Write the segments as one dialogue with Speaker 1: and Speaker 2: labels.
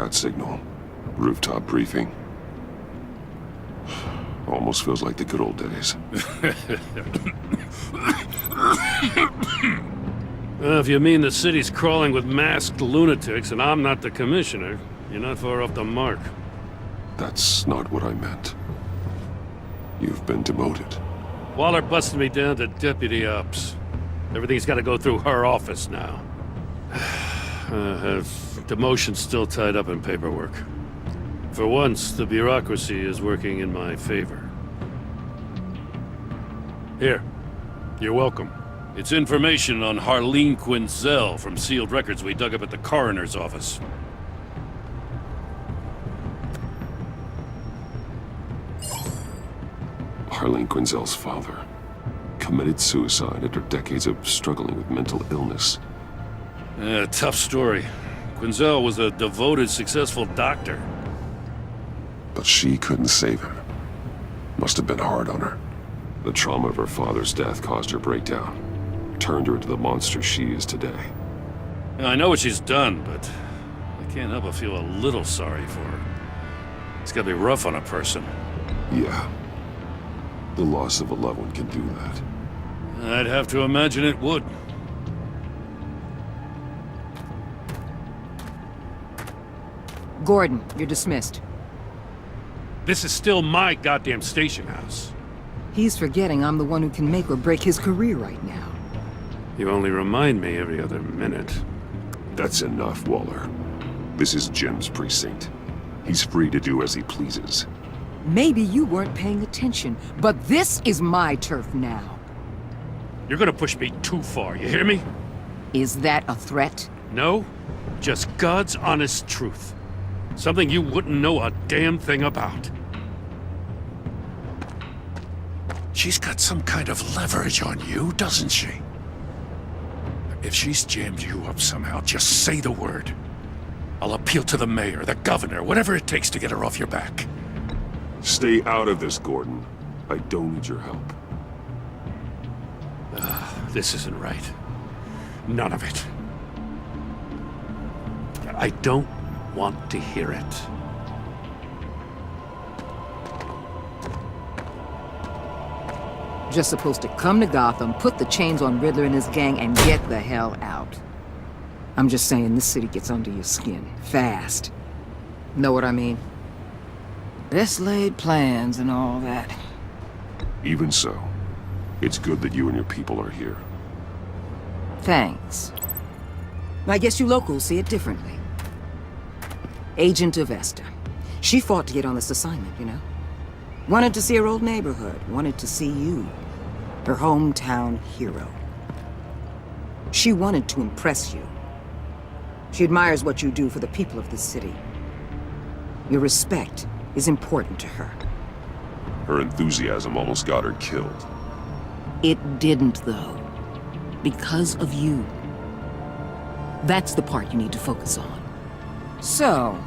Speaker 1: Bat signal. Rooftop briefing. Almost feels like the good old days.
Speaker 2: Well, if you mean the city's crawling with masked lunatics and I'm not the commissioner, you're not far off the mark.
Speaker 1: That's not what I meant. You've been demoted.
Speaker 2: Waller busted me down to deputy ops. Everything's got to go through her office now. Demotion's still tied up in paperwork. For once, the bureaucracy is working in my favor. Here. You're welcome. It's information on Harleen Quinzel from sealed records we dug up at the coroner's office.
Speaker 1: Harleen Quinzel's father committed suicide after decades of struggling with mental illness.
Speaker 2: Tough story. Quinzel was a devoted, successful doctor.
Speaker 1: But she couldn't save him. Must have been hard on her. The trauma of her father's death caused her breakdown. Turned her into the monster she is today.
Speaker 2: I know what she's done, but I can't help but feel a little sorry for her. It's gotta be rough on a person.
Speaker 1: Yeah. The loss of a loved one can do that.
Speaker 2: I'd have to imagine it would.
Speaker 3: Gordon, you're dismissed.
Speaker 2: This is still my goddamn station house.
Speaker 3: He's forgetting I'm the one who can make or break his career right now.
Speaker 2: You only remind me every other minute.
Speaker 1: That's enough, Waller. This is Jim's precinct. He's free to do as he pleases.
Speaker 3: Maybe you weren't paying attention, but this is my turf now.
Speaker 2: You're gonna push me too far, you hear me?
Speaker 3: Is that a threat?
Speaker 2: No, just God's honest truth. Something you wouldn't know a damn thing about.
Speaker 4: She's got some kind of leverage on you, doesn't she? If she's jammed you up somehow, just say the word. I'll appeal to the mayor, the governor, whatever it takes to get her off your back.
Speaker 1: Stay out of this, Gordon. I don't need your help.
Speaker 2: This isn't right. None of it. I don't want to hear it.
Speaker 3: Just supposed to come to Gotham, put the chains on Riddler and his gang, and get the hell out. I'm just saying, this city gets under your skin. Fast. Know what I mean? Best laid plans and all that.
Speaker 1: Even so, it's good that you and your people are here.
Speaker 3: Thanks. I guess you locals see it differently. Agent Avesta. She fought to get on this assignment, you know? Wanted to see her old neighborhood. Wanted to see you. Her hometown hero. She wanted to impress you. She admires what you do for the people of this city. Your respect is important to her.
Speaker 1: Her enthusiasm almost got her killed.
Speaker 3: It didn't, though. Because of you. That's the part you need to focus on. So,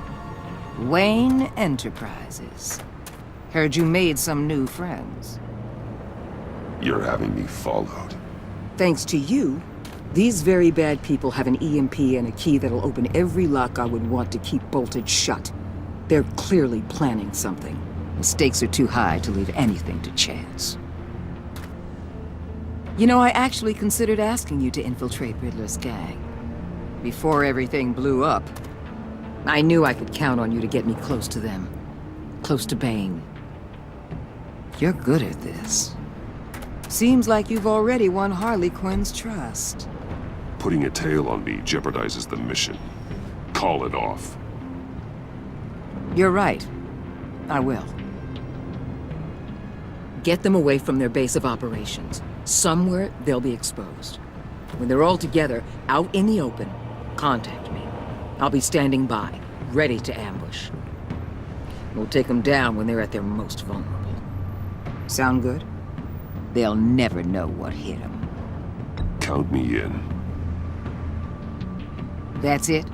Speaker 3: Wayne Enterprises. Heard you made some new friends.
Speaker 1: You're having me followed.
Speaker 3: Thanks to you, these very bad people have an EMP and a key that'll open every lock I would want to keep bolted shut. They're clearly planning something. The stakes are too high to leave anything to chance. You know, I actually considered asking you to infiltrate Riddler's gang. Before everything blew up, I knew I could count on you to get me close to them. Close to Bane. You're good at this. Seems like you've already won Harley Quinn's trust.
Speaker 1: Putting a tail on me jeopardizes the mission. Call it off.
Speaker 3: You're right. I will. Get them away from their base of operations. Somewhere they'll be exposed. When they're all together, out in the open, contact me. I'll be standing by, ready to ambush. We'll take them down when they're at their most vulnerable. Sound good? They'll never know what hit them.
Speaker 1: Count me in.
Speaker 3: That's it?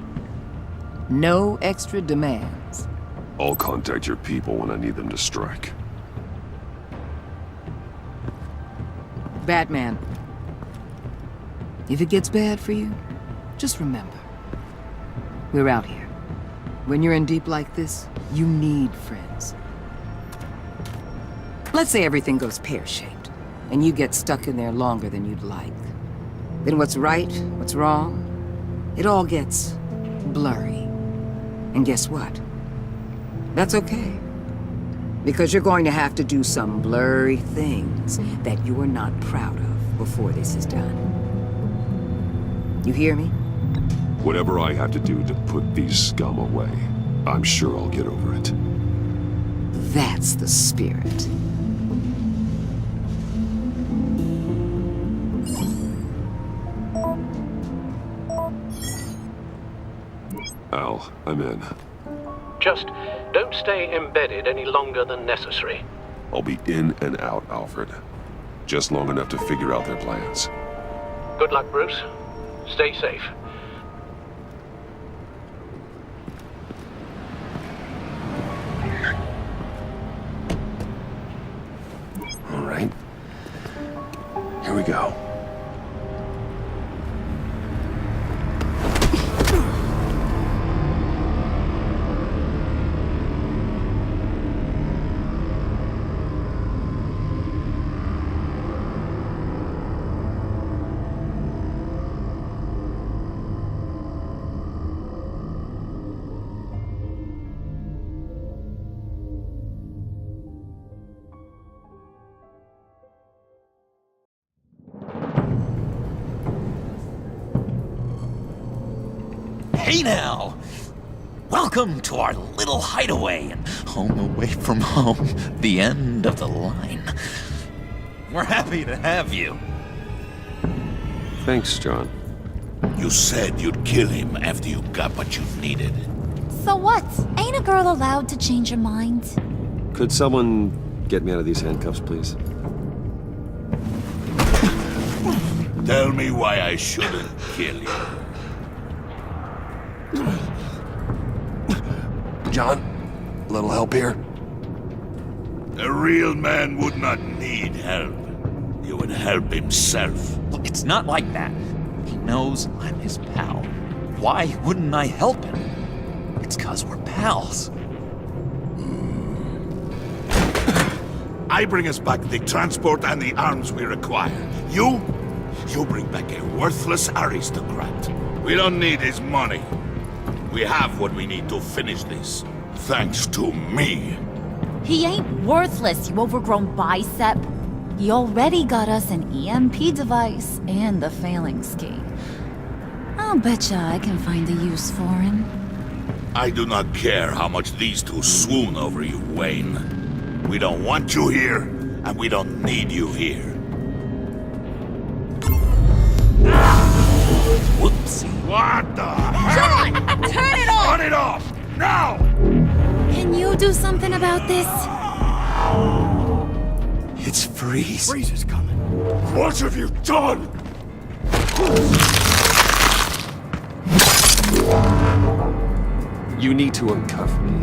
Speaker 3: No extra demands?
Speaker 1: I'll contact your people when I need them to strike.
Speaker 3: Batman. If it gets bad for you, just remember. We're out here. When you're in deep like this, you need friends. Let's say everything goes pear-shaped, and you get stuck in there longer than you'd like. Then what's right, what's wrong, it all gets blurry. And guess what? That's okay. Because you're going to have to do some blurry things that you are not proud of before this is done. You hear me?
Speaker 1: Whatever I have to do to put these scum away, I'm sure I'll get over it.
Speaker 3: That's the spirit.
Speaker 1: Al, I'm in.
Speaker 5: Just don't stay embedded any longer than necessary.
Speaker 1: I'll be in and out, Alfred. Just long enough to figure out their plans.
Speaker 5: Good luck, Bruce. Stay safe.
Speaker 1: All right. Here we go.
Speaker 6: Hey now! Welcome to our little hideaway and home away from home, the end of the line. We're happy to have you.
Speaker 1: Thanks, John.
Speaker 4: You said you'd kill him after you got what you needed.
Speaker 7: So what? Ain't a girl allowed to change her mind?
Speaker 8: Could someone get me out of these handcuffs, please?
Speaker 4: Tell me why I shouldn't kill you.
Speaker 1: John, a little help here?
Speaker 4: A real man would not need help. He would help himself.
Speaker 6: Look, it's not like that. He knows I'm his pal. Why wouldn't I help him? It's 'cause we're pals.
Speaker 4: I bring us back the transport and the arms we require. You bring back a worthless aristocrat. We don't need his money. We have what we need to finish this. Thanks to me.
Speaker 7: He ain't worthless, you overgrown bicep. He already got us an EMP device and the failing ski. I'll betcha I can find a use for him.
Speaker 4: I do not care how much these two swoon over you, Wayne. We don't want you here, and we don't need you here.
Speaker 6: Whoopsie.
Speaker 4: What the
Speaker 7: John! Turn it off!
Speaker 4: Turn it off! Now!
Speaker 7: Can you do something about this?
Speaker 6: It's Freeze.
Speaker 4: Freeze is coming. What have you done?
Speaker 8: You need to uncuff me.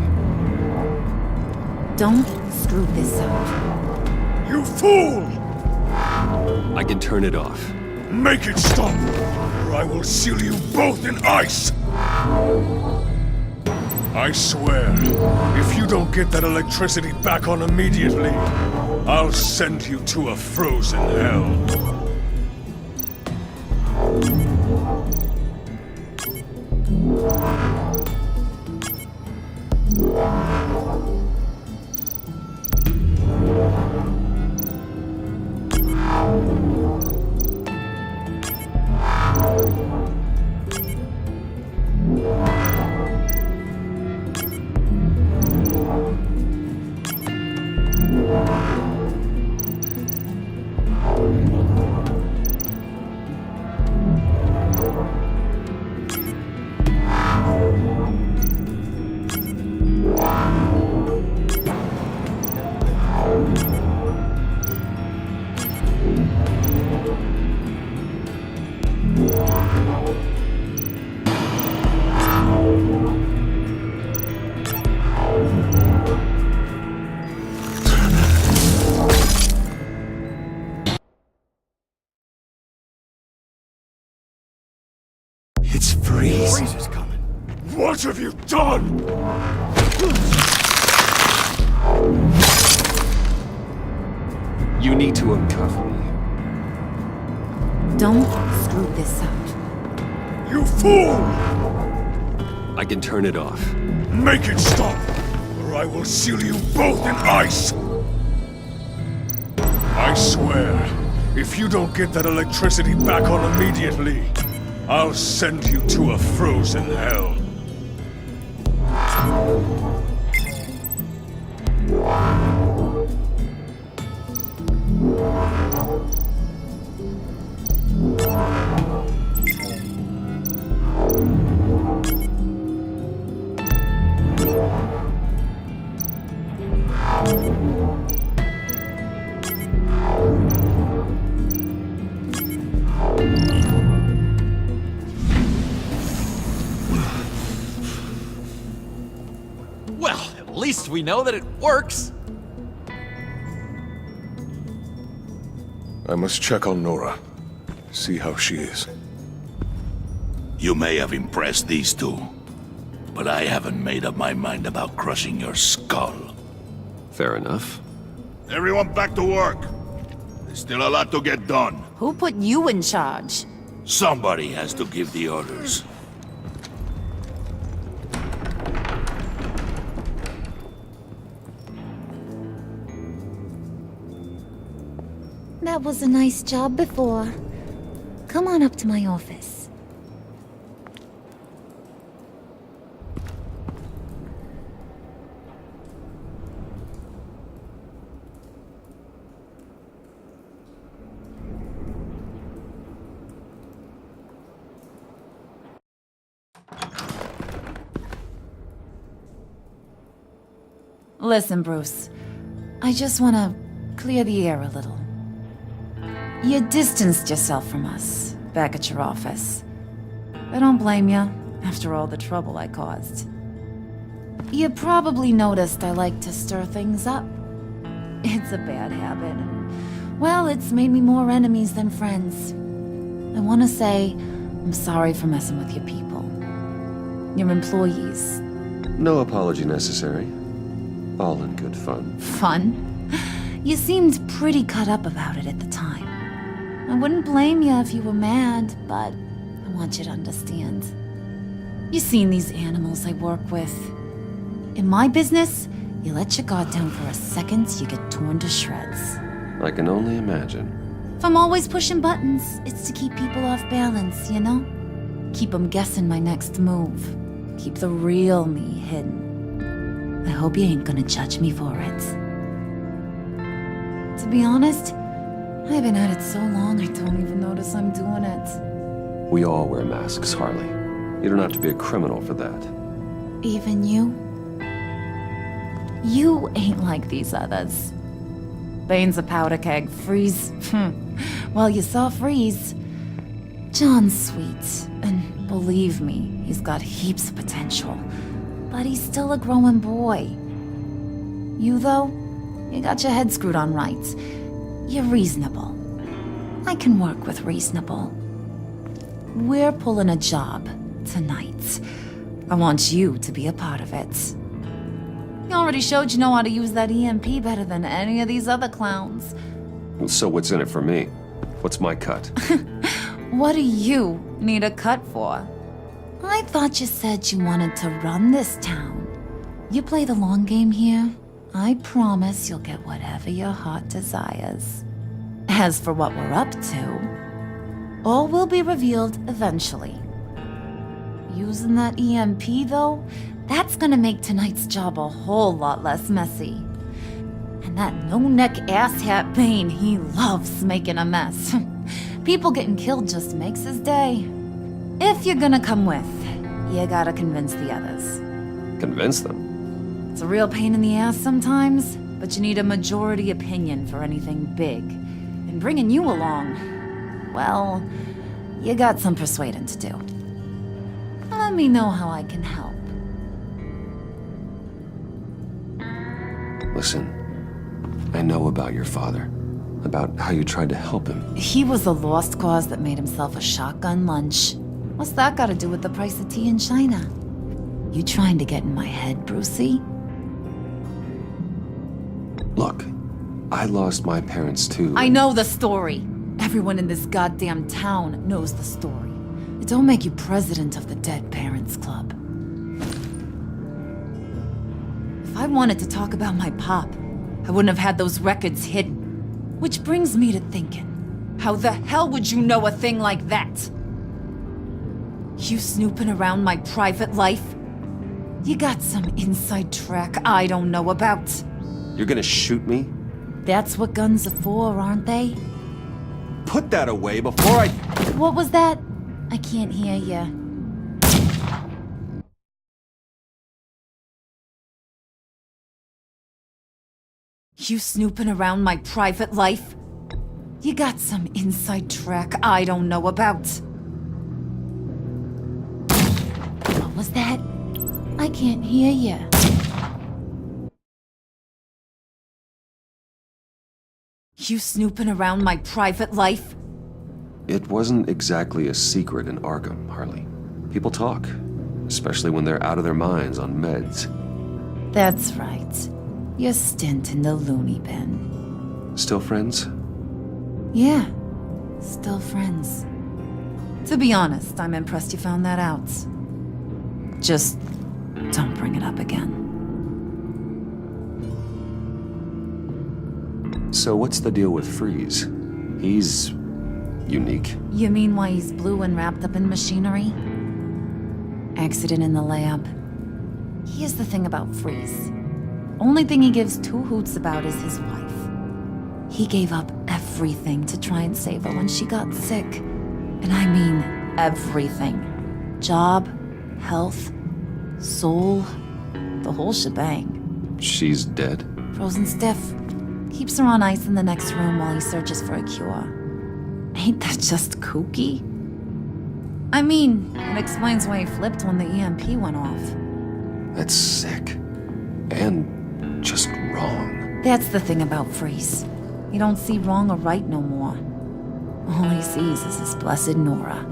Speaker 7: Don't screw this up.
Speaker 4: You fool!
Speaker 8: I can turn it off.
Speaker 4: Make it stop, or I will seal you both in ice! I swear, if you don't get that electricity back on immediately, I'll send you to a frozen hell.
Speaker 6: It's Freeze.
Speaker 4: Freeze is coming. What What have you done?
Speaker 8: You need to uncuff me.
Speaker 7: Don't screw this up.
Speaker 4: You fool!
Speaker 8: I can turn it off.
Speaker 4: Make it stop, or I will seal you both in ice! I swear, if you don't get that electricity back on immediately, I'll send you to a frozen hell.
Speaker 6: Well, at least we know that it works.
Speaker 4: I must check on Nora. See how she is.
Speaker 9: You may have impressed these two, but I haven't made up my mind about crushing your skull.
Speaker 8: Fair enough.
Speaker 9: Everyone back to work. There's still a lot to get done.
Speaker 7: Who put you in charge?
Speaker 9: Somebody has to give the orders.
Speaker 7: That was a nice job before. Come on up to my office. Listen, Bruce. I just want to clear the air a little. You distanced yourself from us, back at your office. I don't blame you, after all the trouble I caused. You probably noticed I like to stir things up. It's a bad habit, and, well, it's made me more enemies than friends. I want to say I'm sorry for messing with your people. Your employees.
Speaker 8: No apology necessary. All in good fun.
Speaker 7: Fun? You seemed pretty cut up about it at the time. I wouldn't blame you if you were mad, but I want you to understand. You've seen these animals I work with. In my business, you let your guard down for a second, you get torn to shreds.
Speaker 8: I can only imagine.
Speaker 7: If I'm always pushing buttons, it's to keep people off balance, you know? Keep them guessing my next move. Keep the real me hidden. I hope you ain't gonna judge me for it. To be honest, I've been at it so long I don't even notice I'm doing it.
Speaker 8: We all wear masks, Harley. You don't have to be a criminal for that.
Speaker 7: Even you? You ain't like these others. Bane's a powder keg. Freeze. Well, you saw Freeze. John's sweet, and believe me, he's got heaps of potential. But he's still a growing boy. You, though, you got your head screwed on right. You're reasonable. I can work with reasonable. We're pulling a job tonight. I want you to be a part of it. You already showed you know how to use that EMP better than any of these other clowns.
Speaker 8: So what's in it for me? What's my cut?
Speaker 7: What do you need a cut for? I thought you said you wanted to run this town. You play the long game here, I promise you'll get whatever your heart desires. As for what we're up to, all will be revealed eventually. Using that EMP, though, that's gonna make tonight's job a whole lot less messy. And that no-neck asshat Bane, he loves making a mess. People getting killed just makes his day. If you're gonna come with, you gotta convince the others.
Speaker 8: Convince them?
Speaker 7: It's a real pain in the ass sometimes, but you need a majority opinion for anything big. And bringing you along, well, you got some persuading to do. Let me know how I can help.
Speaker 8: Listen, I know about your father. About how you tried to help him.
Speaker 7: He was a lost cause that made himself a shotgun lunch. What's that got to do with the price of tea in China? You trying to get in my head, Brucey?
Speaker 8: Look, I lost my parents too.
Speaker 7: I know the story. Everyone in this goddamn town knows the story. It don't make you president of the Dead Parents Club. If I wanted to talk about my pop, I wouldn't have had those records hidden. Which brings me to thinking, how the hell would you know a thing like that? You snooping around my private life? You got some inside track I don't know about.
Speaker 8: You're gonna shoot me?
Speaker 7: That's what guns are for, aren't they?
Speaker 8: Put that away before I...
Speaker 7: What was that? I can't hear ya. You snooping around my private life? You got some inside track I don't know about. What was that? I can't hear ya. You snooping around my private life?
Speaker 8: It wasn't exactly a secret in Arkham, Harley. People talk, especially when they're out of their minds on meds.
Speaker 7: That's right. Your stint in the loony bin.
Speaker 8: Still friends?
Speaker 7: Yeah, still friends. To be honest, I'm impressed you found that out. Just don't bring it up again.
Speaker 8: So what's the deal with Freeze? He's... unique.
Speaker 7: You mean why he's blue and wrapped up in machinery? Accident in the lab. Here's the thing about Freeze. Only thing he gives two hoots about is his wife. He gave up everything to try and save her when she got sick. And I mean everything. Job, health, soul, the whole shebang.
Speaker 8: She's dead?
Speaker 7: Frozen stiff. Keeps her on ice in the next room while he searches for a cure. Ain't that just kooky? I mean, it explains why he flipped when the EMP went off.
Speaker 8: That's sick. And just wrong.
Speaker 7: That's the thing about Freeze. He don't see wrong or right no more. All he sees is his blessed Nora.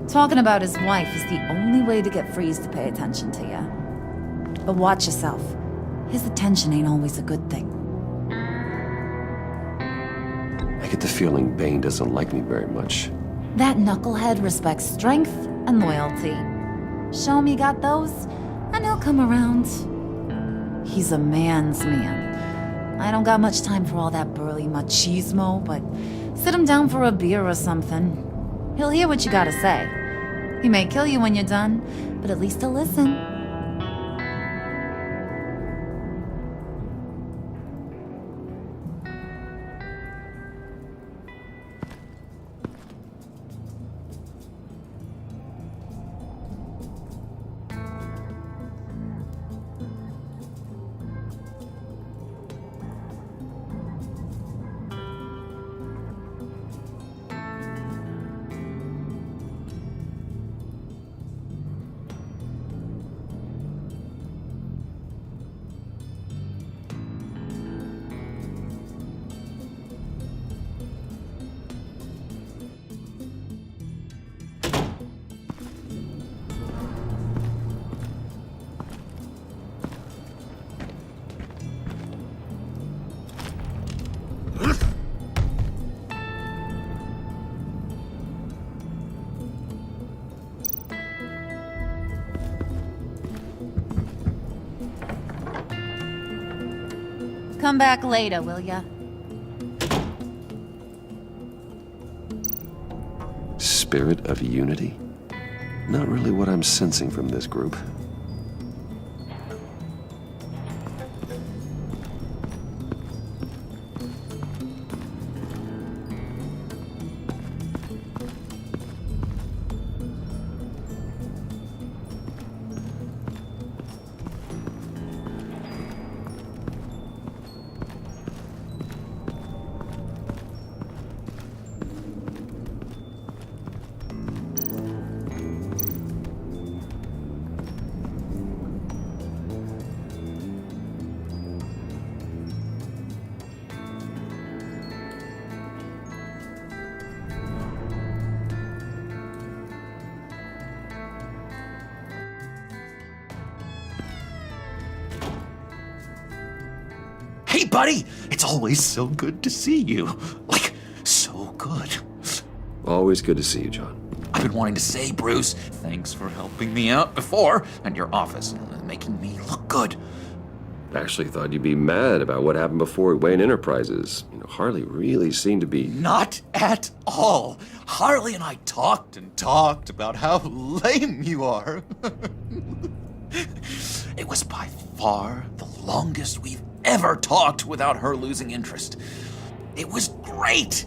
Speaker 7: Talking about his wife is the only way to get Freeze to pay attention to you. But watch yourself. His attention ain't always a good thing.
Speaker 8: I get the feeling Bane doesn't like me very much.
Speaker 7: That knucklehead respects strength and loyalty. Show him you got those, and he'll come around. He's a man's man. I don't got much time for all that burly machismo, but sit him down for a beer or something. He'll hear what you gotta say. He may kill you when you're done, but at least he'll listen. Come back later, will ya?
Speaker 8: Spirit of unity? Not really what I'm sensing from this group.
Speaker 6: Hey, buddy! It's always so good to see you. Like, so good.
Speaker 8: Always good to see you, John.
Speaker 6: I've been wanting to say, Bruce, thanks for helping me out before, and your office, making me look good.
Speaker 8: Actually thought you'd be mad about what happened before at Wayne Enterprises. You know, Harley really seemed to be...
Speaker 6: Not at all. Harley and I talked and talked about how lame you are. It was by far the longest we've ever talked without her losing interest. It was great.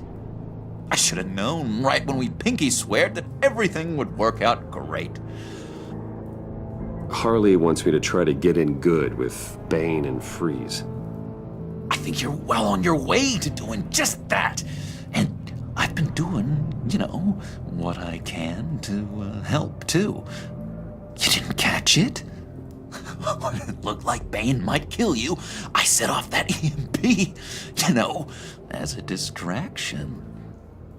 Speaker 6: I should have known right when we pinky sweared that everything would work out great.
Speaker 8: Harley wants me to try to get in good with Bane and Freeze.
Speaker 6: I think you're well on your way to doing just that. And I've been doing, you know, what I can to help, too. You didn't catch it? When it looked like Bane might kill you, I set off that EMP, you know, as a distraction.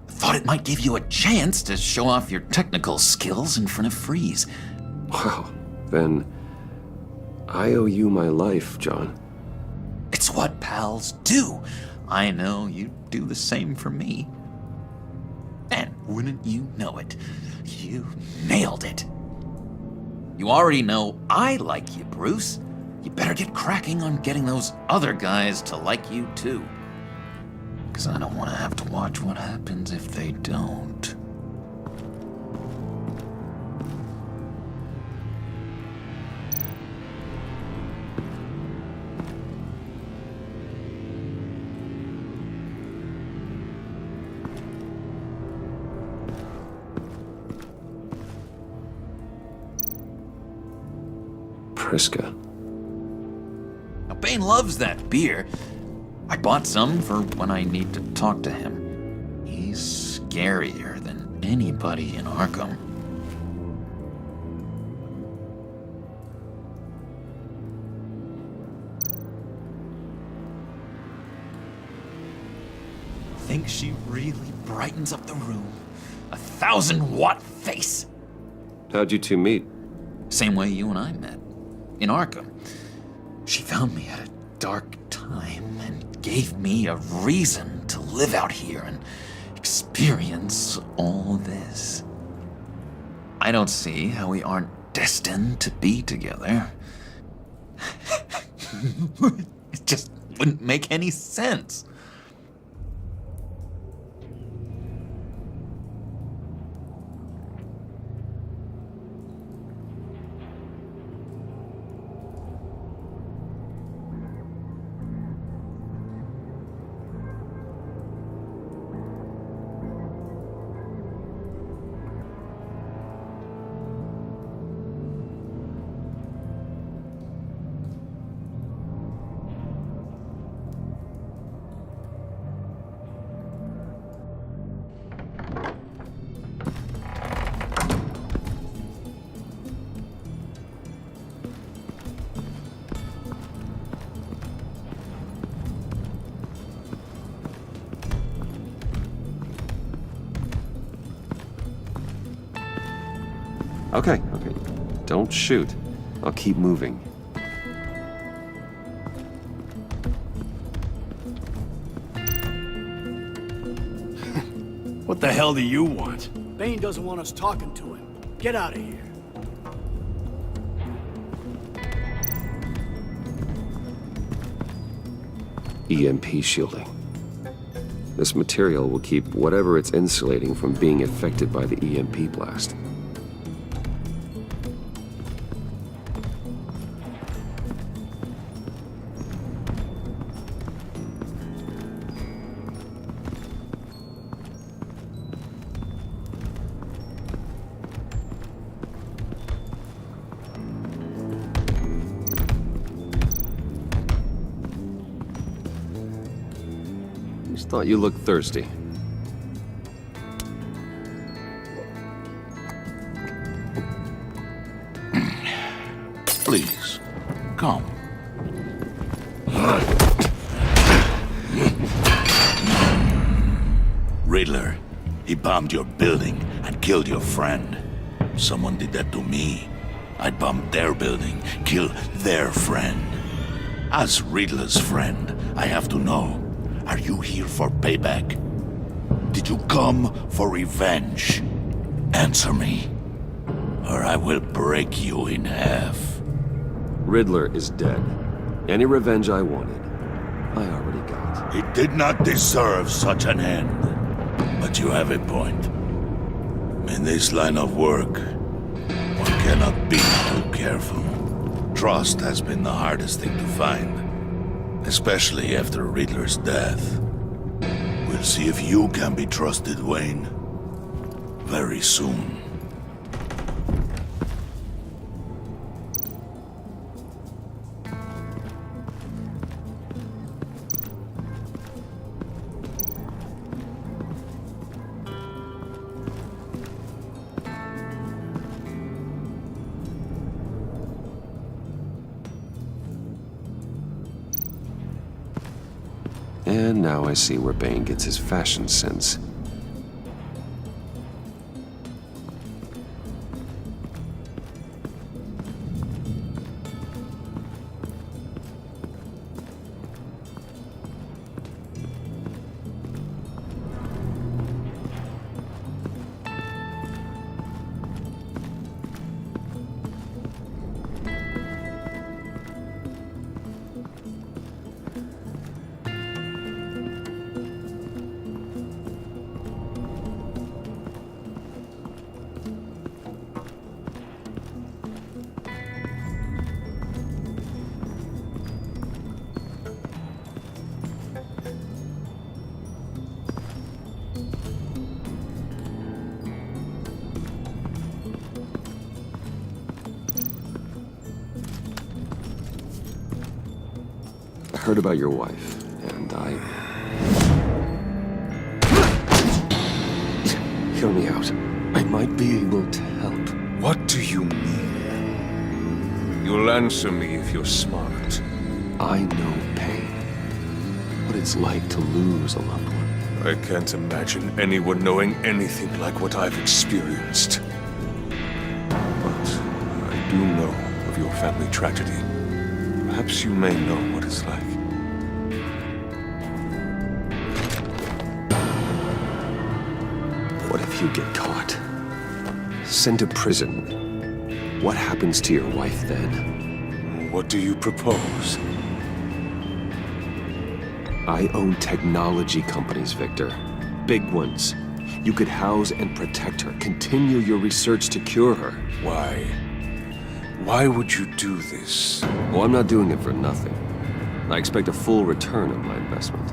Speaker 6: Thought it might give you a chance to show off your technical skills in front of Freeze.
Speaker 8: Wow, then I owe you my life, John.
Speaker 6: It's what pals do. I know you'd do the same for me. And wouldn't you know it, you nailed it. You already know I like you, Bruce. You better get cracking on getting those other guys to like you too. 'Cause I don't want to have to watch what happens if they don't.
Speaker 8: Priska.
Speaker 6: Now, Bane loves that beer. I bought some for when I need to talk to him. He's scarier than anybody in Arkham. Think she really brightens up the room. 1,000-watt face.
Speaker 8: How'd you two meet?
Speaker 6: Same way you and I met. In Arkham. She found me at a dark time and gave me a reason to live out here and experience all this. I don't see how we aren't destined to be together. It just wouldn't make any sense.
Speaker 8: Okay. Don't shoot. I'll keep moving.
Speaker 10: What the hell do you want? Bane doesn't want us talking to him. Get out of here.
Speaker 8: EMP shielding. This material will keep whatever it's insulating from being affected by the EMP blast. Just thought you looked thirsty.
Speaker 9: Please, come. Riddler, he bombed your building and killed your friend. Someone did that to me. I'd bomb their building, kill their friend. As Riddler's friend, I have to know. Are you here for payback? Did you come for revenge? Answer me, or I will break you in half.
Speaker 8: Riddler is dead. Any revenge I wanted, I already got.
Speaker 9: He did not deserve such an end. But you have a point. In this line of work, one cannot be too careful. Trust has been the hardest thing to find, especially after Riddler's death. We'll see if you can be trusted, Wayne. Very soon.
Speaker 8: And now I see where Bane gets his fashion sense. I heard about your wife, and Hear me out. I might be able to help.
Speaker 11: What do you mean? You'll answer me if you're smart.
Speaker 8: I know pain. What it's like to lose a loved one.
Speaker 11: I can't imagine anyone knowing anything like what I've experienced. But I do know of your family tragedy. Perhaps you may know what it's like.
Speaker 8: What if you get caught? Sent to prison. What happens to your wife then?
Speaker 11: What do you propose?
Speaker 8: I own technology companies, Victor. Big ones. You could house and protect her. Continue your research to cure her.
Speaker 11: Why? Why would you do this?
Speaker 8: Well, I'm not doing it for nothing. I expect a full return on my investment.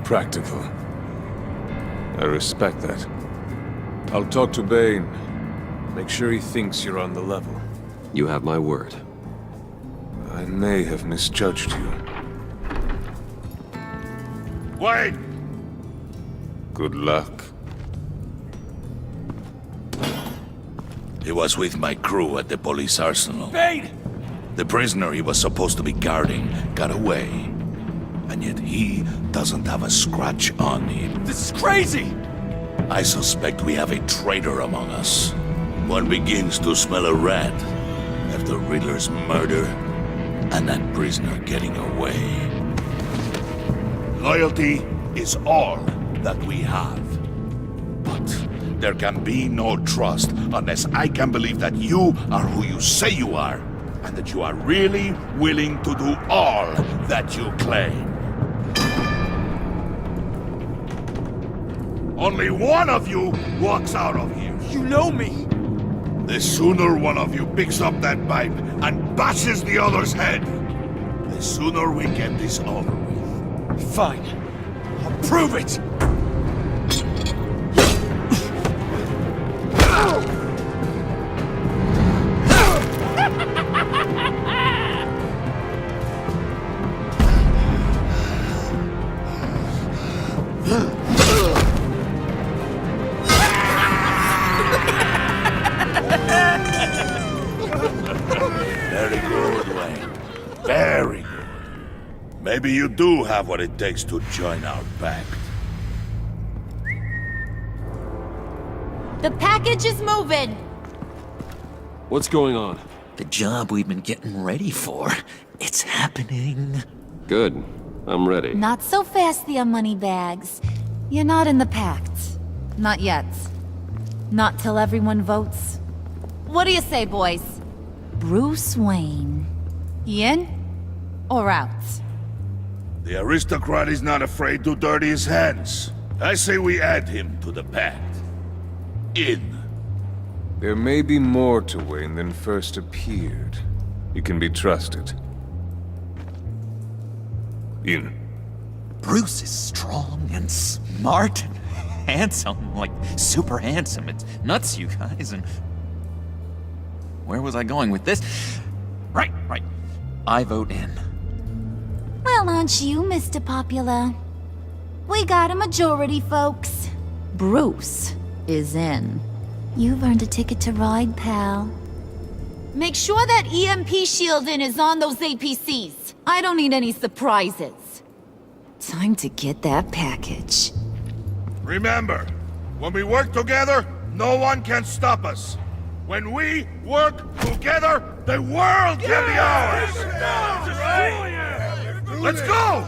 Speaker 11: Practical. I respect that. I'll talk to Bane. Make sure he thinks you're on the level.
Speaker 8: You have my word.
Speaker 11: I may have misjudged you.
Speaker 9: Wait!
Speaker 11: Good luck.
Speaker 9: He was with my crew at the police arsenal.
Speaker 10: Bane!
Speaker 9: The prisoner he was supposed to be guarding got away. And yet he doesn't have a scratch on him.
Speaker 10: This is crazy!
Speaker 9: I suspect we have a traitor among us. One begins to smell a rat after Riddler's murder and that prisoner getting away. Loyalty is all that we have. But there can be no trust unless I can believe that you are who you say you are, and that you are really willing to do all that you claim. Only one of you walks out of here.
Speaker 10: You know me!
Speaker 9: The sooner one of you picks up that pipe and bashes the other's head, the sooner we get this over with.
Speaker 10: Fine. I'll prove it!
Speaker 9: Very good, Wayne. Very good. Maybe you do have what it takes to join our pact.
Speaker 7: The package is moving!
Speaker 8: What's going on?
Speaker 6: The job we've been getting ready for. It's happening.
Speaker 8: Good. I'm ready.
Speaker 7: Not so fast, the moneybags. You're not in the Pact. Not yet. Not till everyone votes. What do you say, boys? Bruce Wayne. In or out?
Speaker 9: The aristocrat is not afraid to dirty his hands. I say we add him to the Pact. In.
Speaker 11: There may be more to Wayne than first appeared. He can be trusted. In.
Speaker 6: Bruce is strong and smart and handsome, like super handsome. It's nuts, you guys, and... Where was I going with this? Right. I vote in.
Speaker 7: Well, aren't you, Mr. Popular? We got a majority, folks. Bruce is in. You've earned a ticket to ride, pal. Make sure that EMP shielding is on those APCs. I don't need any surprises. Time to get that package.
Speaker 9: Remember, when we work together, no one can stop us. When we work together, the world can be ours! Let's go!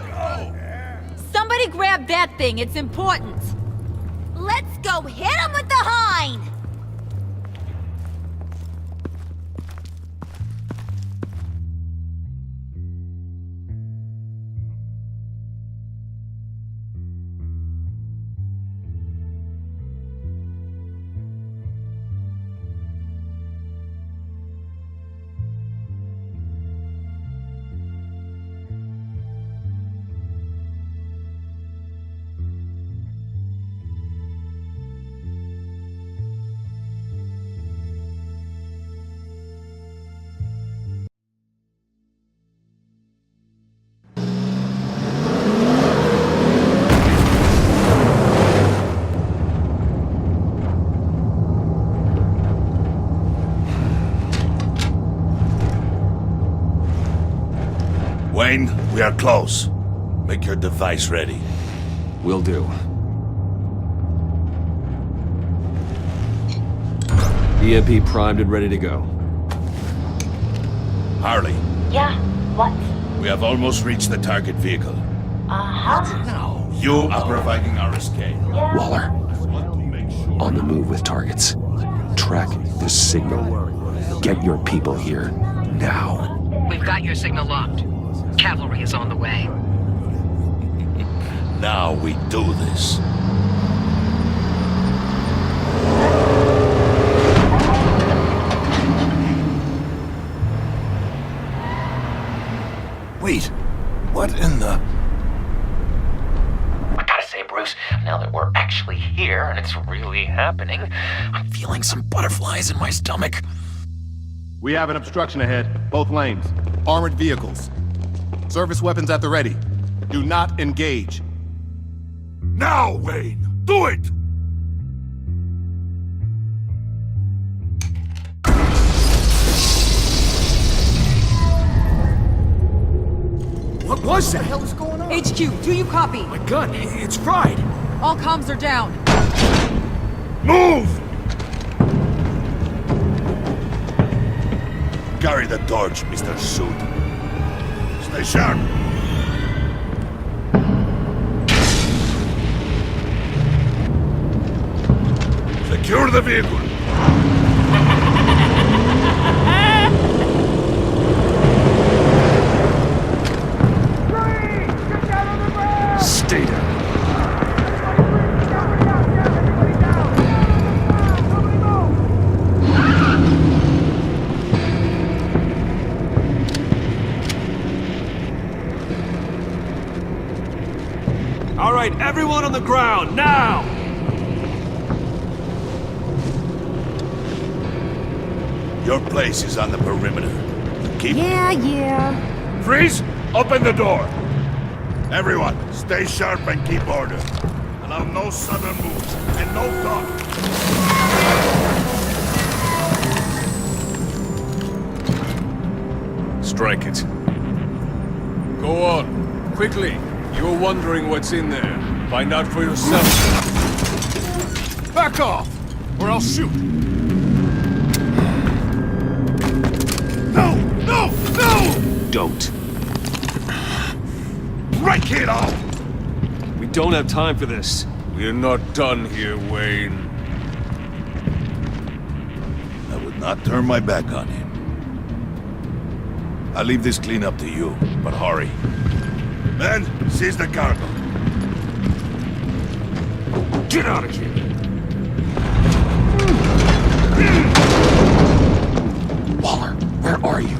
Speaker 7: Somebody grab that thing, it's important. Let's go hit him with the hind!
Speaker 9: Wayne, we are close. Make your device ready.
Speaker 8: Will do. EMP primed and ready to go.
Speaker 9: Harley,
Speaker 12: Yeah, what?
Speaker 9: we have almost reached the target vehicle.
Speaker 12: Uh-huh.
Speaker 9: You are providing our escape.
Speaker 8: Waller, on the move with targets. Track this signal. Get your people here, now.
Speaker 3: We've got your signal locked. Cavalry is on the way.
Speaker 9: Now we do this.
Speaker 4: Wait, what in the...
Speaker 6: I gotta say, Bruce, now that we're actually here and it's really happening, I'm feeling some butterflies in my stomach.
Speaker 13: We have an obstruction ahead, both lanes. Armored vehicles. Service weapons at the ready. Do not engage.
Speaker 9: Now, Wayne! Do it!
Speaker 10: What was that? What the hell is going on?
Speaker 3: HQ, do you copy?
Speaker 10: My gun, it's fried.
Speaker 3: All comms are down.
Speaker 9: Move! Carry the torch, Mr. Suit. Stay sharp. Secure the vehicle.
Speaker 8: Stay down.
Speaker 13: All right, everyone on the ground, now!
Speaker 9: Your place is on the perimeter. Keep...
Speaker 7: Yeah.
Speaker 9: Freeze! Open the door! Everyone, stay sharp and keep order. Allow no sudden moves and no talk.
Speaker 11: Strike it. Go on. Quickly. You're wondering what's in there. Find out for yourself. Back off, or I'll shoot.
Speaker 9: No! No! No!
Speaker 8: Don't.
Speaker 9: break it all!
Speaker 8: We don't have time for this.
Speaker 11: We're not done here, Wayne.
Speaker 9: I would not turn my back on him. I'll leave this cleanup to you, but hurry. Men, seize the cargo.
Speaker 8: Get out of here!
Speaker 6: Waller, where are you?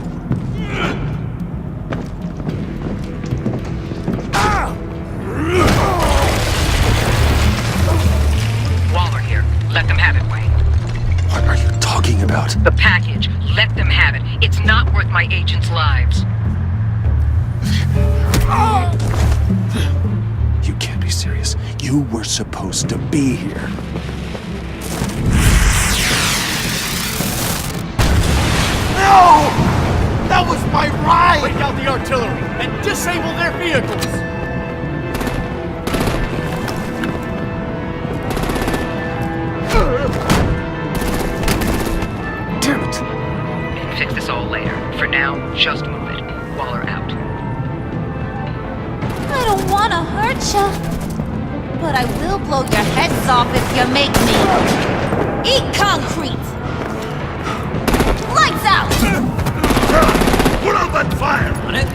Speaker 3: Waller here. Let them have it, Wayne.
Speaker 6: What are you talking about?
Speaker 3: The package. Let them have it. It's not worth my agents' lives.
Speaker 6: You can't be serious. You were supposed to be here.
Speaker 10: No! That was my ride! Break out the artillery and disable their vehicles!
Speaker 3: Damn it! We can fix this all later. For now, just move it. Waller out.
Speaker 7: I don't want to hurt you, but I will blow your heads off if you make me eat concrete. Lights out!
Speaker 9: Put out that fire!
Speaker 6: On it?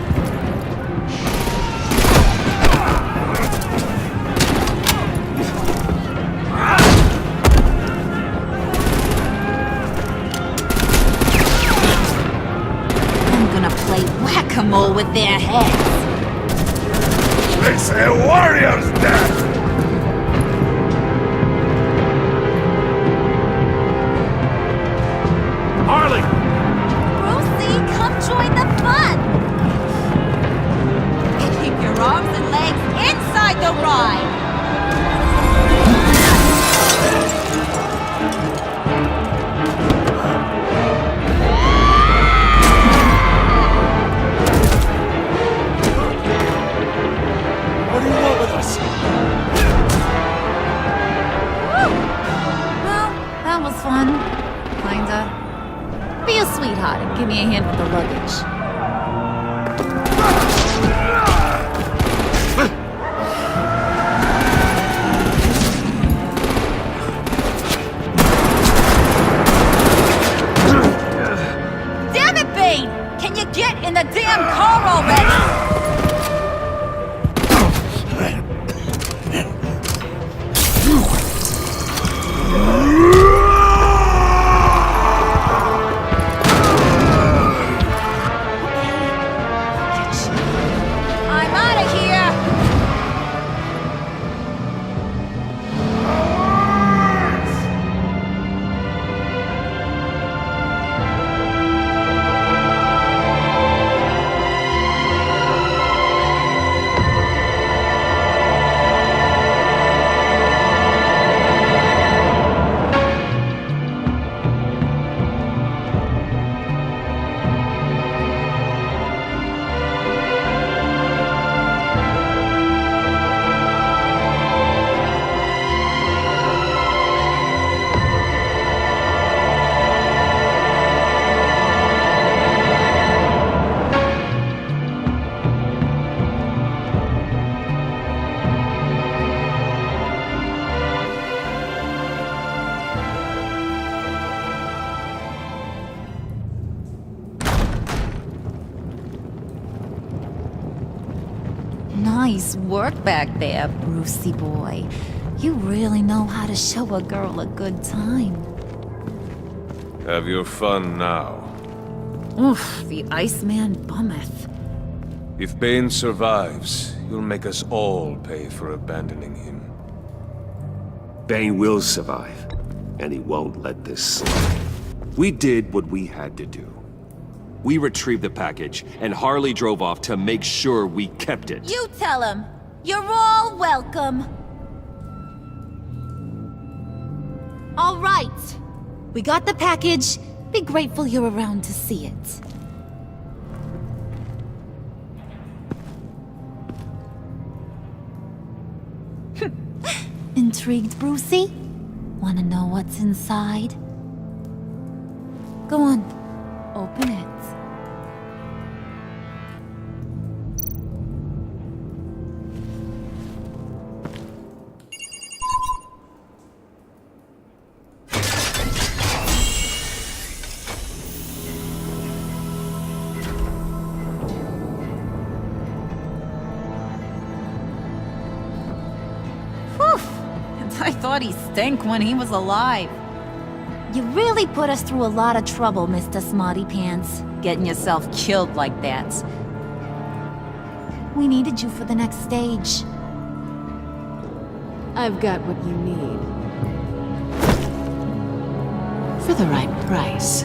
Speaker 7: I'm gonna play whack-a-mole with their heads.
Speaker 9: It's a warrior's death!
Speaker 10: Harley!
Speaker 7: Brucey, come join the fun! Keep your arms and legs inside the ride!
Speaker 10: What do you want with us?
Speaker 7: Woo! Well, that was fun. Kinda. Be a sweetheart and give me a hand with the luggage. Damn it, Bane! Can you get in the damn car already? I'm out of here! Nice work back there, Brucey boy. You really know how to show a girl a good time.
Speaker 11: Have your fun now.
Speaker 7: Oof, the Iceman bummeth.
Speaker 11: If Bane survives, you'll make us all pay for abandoning him.
Speaker 8: Bane will survive, and he won't let this slide. We did what we had to do. We retrieved the package, and Harley drove off to make sure we kept it.
Speaker 7: You tell him. You're all welcome. All right. We got the package. Be grateful you're around to see it. Intrigued, Brucey? Wanna know what's inside? Go on. Open it. thought he stank when he was alive. You really put us through a lot of trouble, Mr. Smarty Pants, getting yourself killed like that. We needed you for the next stage.
Speaker 14: I've got what you need. For the right price.